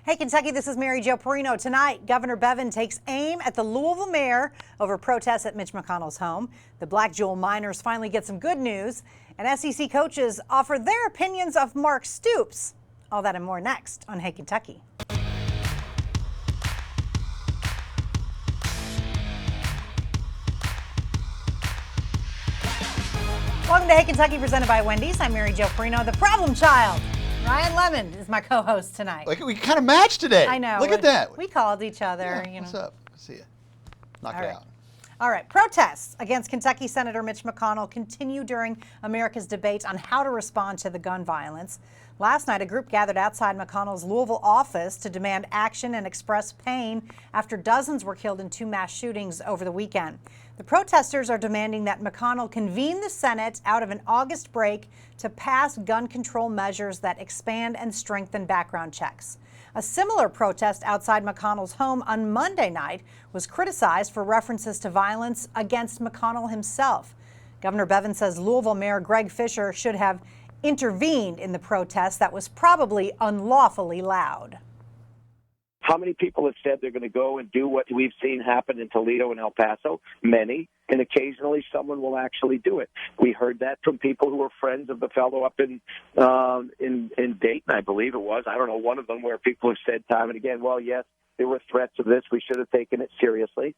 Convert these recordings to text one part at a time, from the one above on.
Hey, Kentucky, this is Mary Jo Perino. Tonight, Governor Bevin takes aim at the Louisville mayor over protests at Mitch McConnell's home. The Black Jewel miners finally get some good news, and SEC coaches offer their opinions of Mark Stoops. All that and more next on Hey, Kentucky. Welcome to Hey, Kentucky, presented by Wendy's. I'm Mary Jo Perino, the problem child. Ryan Lemon is my co-host tonight. Like, we kind of matched today. I know. Look at that. We called each other. Yeah, what's up? See ya. Knock All it right. out. All right. Protests against Kentucky Senator Mitch McConnell continue during America's debate on how to respond to the gun violence. Last night, a group gathered outside McConnell's Louisville office to demand action and express pain after dozens were killed in two mass shootings over the weekend. The protesters are demanding that McConnell convene the Senate out of an August break to pass gun control measures that expand and strengthen background checks. A similar protest outside McConnell's home on Monday night was criticized for references to violence against McConnell himself. Governor Bevin says Louisville Mayor Greg Fisher should have intervened in the protest that was probably unlawfully loud. How many people have said they're going to go and do what we've seen happen in Toledo and El Paso? Many. And occasionally someone will actually do it. We heard that from people who were friends of the fellow up in Dayton, I believe it was. I don't know, one of them, where people have said time and again, well, yes, there were threats of this. We should have taken it seriously.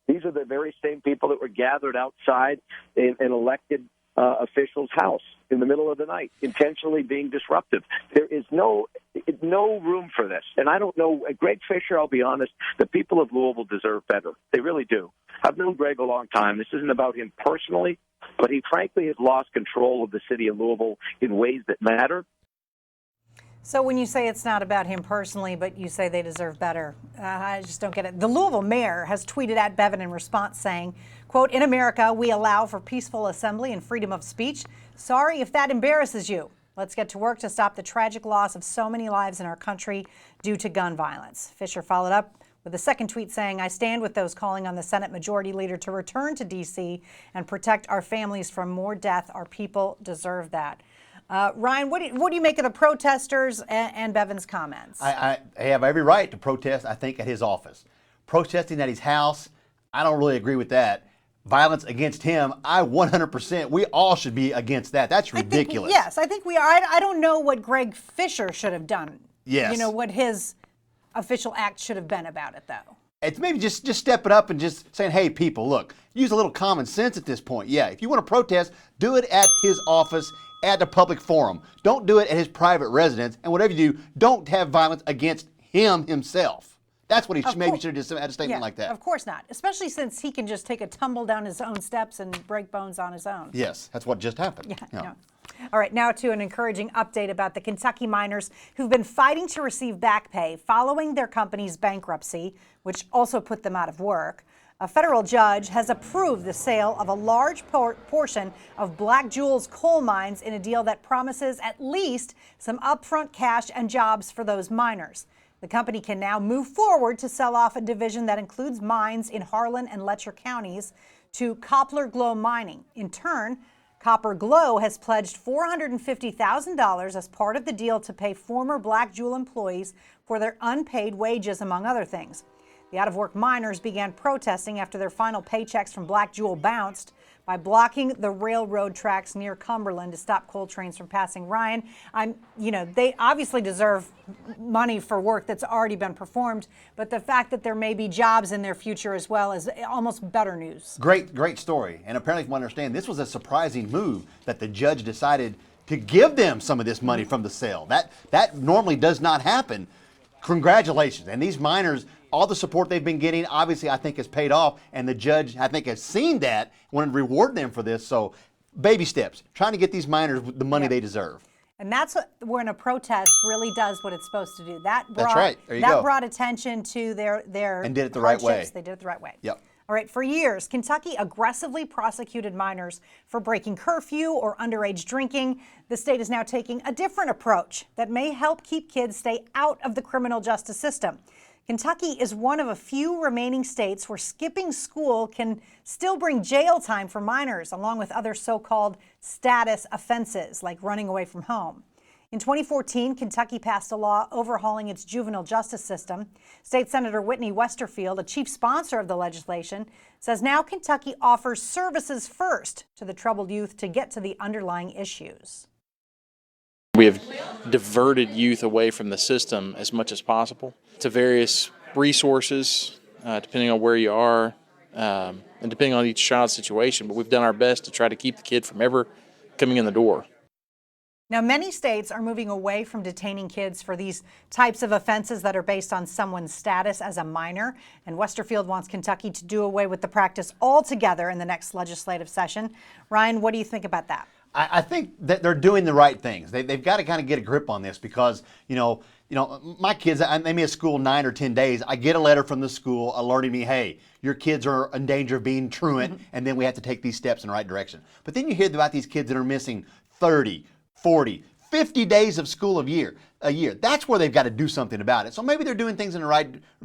These are the very same people that were gathered outside an elected official's house in the middle of the night, intentionally being disruptive. There is no room for this. And I don't know, Greg Fisher, I'll be honest, the people of Louisville deserve better. They really do. I've known Greg a long time. This isn't about him personally, but he frankly has lost control of the city of Louisville in ways that matter. So when you say it's not about him personally, but you say they deserve better, I just don't get it. The Louisville mayor has tweeted at Bevin in response saying, quote, "In America, we allow for peaceful assembly and freedom of speech. Sorry if that embarrasses you. Let's get to work to stop the tragic loss of so many lives in our country due to gun violence." Fisher followed up with a second tweet saying, "I stand with those calling on the Senate Majority Leader to return to D.C. and protect our families from more death. Our people deserve that." Ryan, what do you make of the protesters and Bevin's comments? I have every right to protest, I think, at his office. Protesting at his house, I don't really agree with that. Violence against him, I 100%. We all should be against that. That's ridiculous. I think we are. I don't know what Greg Fisher should have done. Yes. You know, what his official act should have been about it, though. It's maybe just stepping up and just saying, hey, people, look, use a little common sense at this point. Yeah, if you want to protest, do it at his office, at the public forum. Don't do it at his private residence. And whatever you do, don't have violence against him himself. That's what he maybe should have just had a statement like that. Of course not, especially since he can just take a tumble down his own steps and break bones on his own. Yes, that's what just happened. Yeah. All right, now to an encouraging update about the Kentucky miners who've been fighting to receive back pay following their company's bankruptcy, which also put them out of work. A federal judge has approved the sale of a large portion of Black Jewel's coal mines in a deal that promises at least some upfront cash and jobs for those miners. The company can now move forward to sell off a division that includes mines in Harlan and Letcher counties to Copper Glow Mining. In turn, Copper Glow has pledged $450,000 as part of the deal to pay former Black Jewel employees for their unpaid wages, among other things. The out-of-work miners began protesting after their final paychecks from Black Jewel bounced by blocking the railroad tracks near Cumberland to stop coal trains from passing. Ryan, they obviously deserve money for work that's already been performed, but the fact that there may be jobs in their future as well is almost better news. Great story. And apparently, from what I understand, this was a surprising move that the judge decided to give them some of this money from the sale. That normally does not happen. Congratulations. And these miners, all the support they've been getting, obviously, I think has paid off. And the judge, I think, has seen that, wanted to reward them for this. So baby steps, trying to get these miners the money they deserve. And that's when a protest really does what it's supposed to do. That's right. There you go. That brought attention to their and did it the right way. They did it the right way. Yep. All right, for years, Kentucky aggressively prosecuted minors for breaking curfew or underage drinking. The state is now taking a different approach that may help keep kids stay out of the criminal justice system. Kentucky is one of a few remaining states where skipping school can still bring jail time for minors, along with other so-called status offenses like running away from home. In 2014, Kentucky passed a law overhauling its juvenile justice system. State Senator Whitney Westerfield, a chief sponsor of the legislation, says now Kentucky offers services first to the troubled youth to get to the underlying issues. We have diverted youth away from the system as much as possible to various resources, depending on where you are and depending on each child's situation. But we've done our best to try to keep the kid from ever coming in the door. Now, many states are moving away from detaining kids for these types of offenses that are based on someone's status as a minor. And Westerfield wants Kentucky to do away with the practice altogether in the next legislative session. Ryan, what do you think about that? I think that they're doing the right things. They've got to kind of get a grip on this because, my kids, they may at school 9 or 10 days. I get a letter from the school alerting me, hey, your kids are in danger of being truant, and then we have to take these steps in the right direction. But then you hear about these kids that are missing 30, 40, 50 days of school a year. That's where they've got to do something about it. So maybe they're doing things in the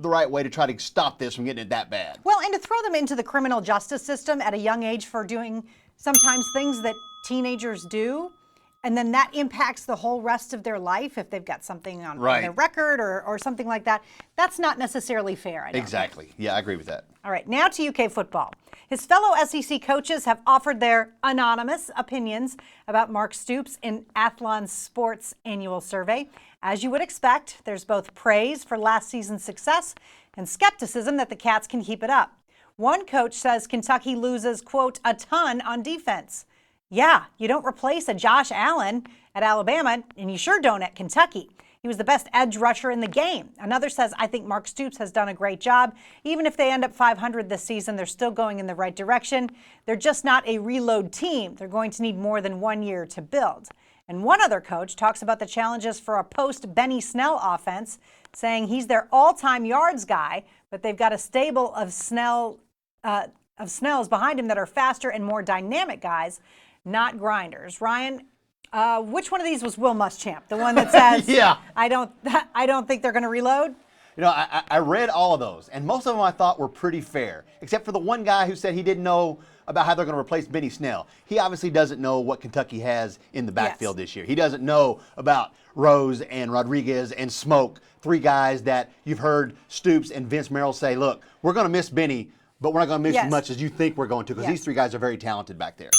right way to try to stop this from getting it that bad. Well, and to throw them into the criminal justice system at a young age for doing sometimes things that teenagers do, and then that impacts the whole rest of their life if they've got something on their record or something like that. That's not necessarily fair. I don't Exactly. think. Yeah, I agree with that. All right, now to UK football. His fellow SEC coaches have offered their anonymous opinions about Mark Stoops in Athlon Sports' annual survey. As you would expect, there's both praise for last season's success and skepticism that the Cats can keep it up. One coach says Kentucky loses, quote, a ton on defense. Yeah, you don't replace a Josh Allen at Alabama, and you sure don't at Kentucky. He was the best edge rusher in the game. Another says, I think Mark Stoops has done a great job. Even if they end up 500 this season, they're still going in the right direction. They're just not a reload team. They're going to need more than 1 year to build. And one other coach talks about the challenges for a post-Benny Snell offense, saying he's their all-time yards guy, but they've got a stable of Snells behind him that are faster and more dynamic guys, not grinders. Ryan, which one of these was Will Muschamp? The one that says, Yeah. I don't think they're going to reload? I read all of those, and most of them I thought were pretty fair, except for the one guy who said he didn't know about how they're going to replace Benny Snell. He obviously doesn't know what Kentucky has in the backfield this year. He doesn't know about Rose and Rodriguez and Smoke, three guys that you've heard Stoops and Vince Merrill say, look, we're going to miss Benny, but we're not going to miss as much as you think we're going to, because these three guys are very talented back there.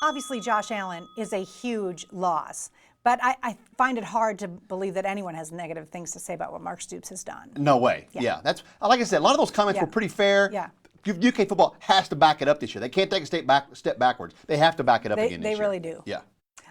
Obviously, Josh Allen is a huge loss, but I find it hard to believe that anyone has negative things to say about what Mark Stoops has done. No way. Yeah. That's like I said, a lot of those comments were pretty fair. Yeah. UK football has to back it up this year. They can't take a step backwards. They have to back it up again this year. They really do. Yeah.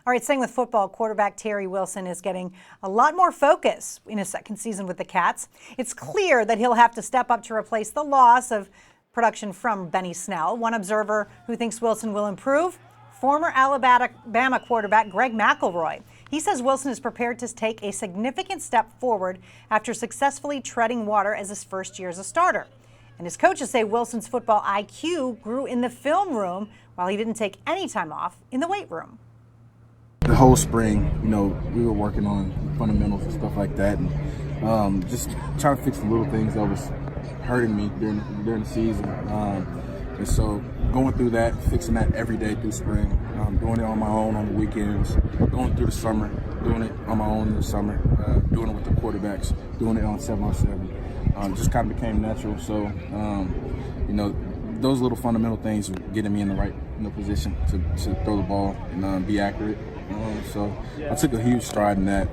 All right, staying with football, quarterback Terry Wilson is getting a lot more focus in his second season with the Cats. It's clear that he'll have to step up to replace the loss of production from Benny Snell. One observer who thinks Wilson will improve, former Alabama quarterback Greg McElroy. He says Wilson is prepared to take a significant step forward after successfully treading water as his first year as a starter. And his coaches say Wilson's football IQ grew in the film room while he didn't take any time off in the weight room. The whole spring, we were working on fundamentals and stuff like that, and just trying to fix the little things that was hurting me during the season. And so going through that, fixing that every day through spring, doing it on my own on the weekends, going through the summer, doing it on my own in the summer, doing it with the quarterbacks, doing it on 7-on-7. Just kind of became natural. So, those little fundamental things were getting me in the right position to throw the ball and be accurate. So I took a huge stride in that.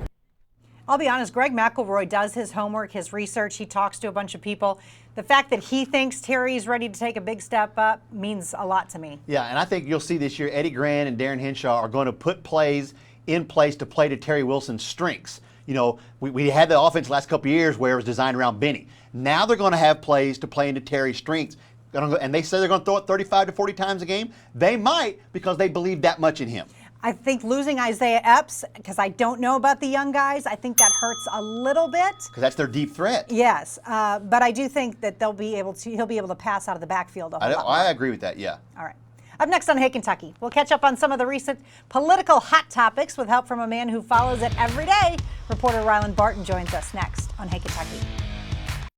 I'll be honest, Greg McElroy does his homework, his research. He talks to a bunch of people. The fact that he thinks Terry's ready to take a big step up means a lot to me. Yeah, and I think you'll see this year Eddie Grant and Darren Henshaw are going to put plays in place to play to Terry Wilson's strengths. We had the offense the last couple of years where it was designed around Benny. Now they're going to have plays to play into Terry's strengths. And they say they're going to throw it 35 to 40 times a game. They might, because they believe that much in him. I think losing Isaiah Epps, because I don't know about the young guys, I think that hurts a little bit. Because that's their deep threat. Yes, but I do think that he'll be able to pass out of the backfield a whole lot more. I agree with that, yeah. All right. Up next on Hey Kentucky, we'll catch up on some of the recent political hot topics with help from a man who follows it every day. Reporter Ryland Barton joins us next on Hey Kentucky.